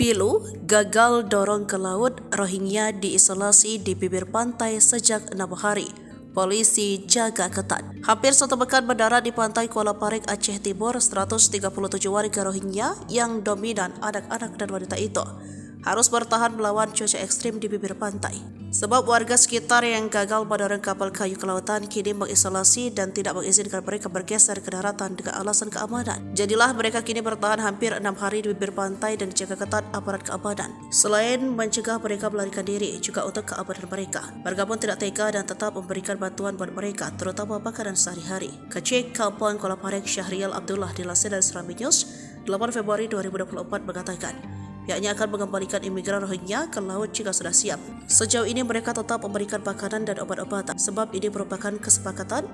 Pilu gagal dorong ke laut, Rohingya diisolasi di bibir pantai sejak 6 hari. Polisi jaga ketat. Hampir satu pekan mendarat di pantai Kuala Parik, Aceh Timur, 137 warga Rohingya yang dominan anak-anak dan wanita itu harus bertahan melawan cuaca ekstrim di bibir pantai. Sebab warga sekitar yang gagal mendorong kapal kayu ke lautan kini mengisolasi dan tidak mengizinkan mereka bergeser ke daratan dengan alasan keamanan. Jadilah mereka kini bertahan hampir 6 hari di bibir pantai dan dijaga ketat aparat keamanan. Selain mencegah mereka melarikan diri, juga untuk keamanan mereka. Warga pun tidak tega dan tetap memberikan bantuan buat mereka, terutama makanan sehari-hari. Kecik Kampung Kuala Parik Syahrial Abdullah dilansir dari Serambi News 8 Februari 2024 mengatakan, yakni akan mengembalikan imigran Rohingya ke laut jika sudah siap. Sejauh ini mereka tetap memberikan makanan dan obat-obatan sebab ini merupakan kesepakatan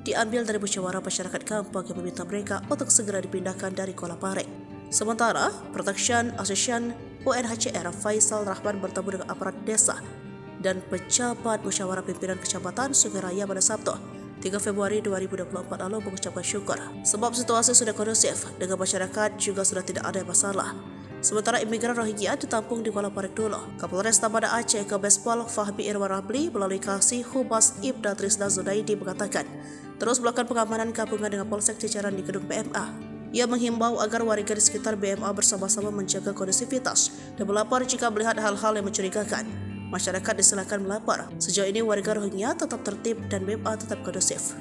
diambil dari musyawarah masyarakat kampung yang meminta mereka untuk segera dipindahkan dari Kuala Parik. Sementara, Protection Association UNHCR Faisal Rahman bertemu dengan aparat desa dan pejabat musyawarah pimpinan kecamatan Sungai Raya pada Sabtu 3 Februari 2024 lalu mengucapkan syukur sebab situasi sudah kondusif dengan masyarakat juga sudah tidak ada masalah. Sementara imigran Rohingya ditampung di Kuala Parik dulu. Kapolres Tamadar Aceh Kombes Pol Fahmi Irwan Ramli melalui Kasih Humas Ibda Trisna Zunaidi mengatakan terus melakukan pengamanan gabungan dengan Polsek jajaran di gedung BMA. Ia menghimbau agar warga di sekitar BMA bersama-sama menjaga kondusivitas dan melapor jika melihat hal-hal yang mencurigakan. Masyarakat disilakan melapor. Sejauh ini warga Rohingya tetap tertib dan BMA tetap kondusif.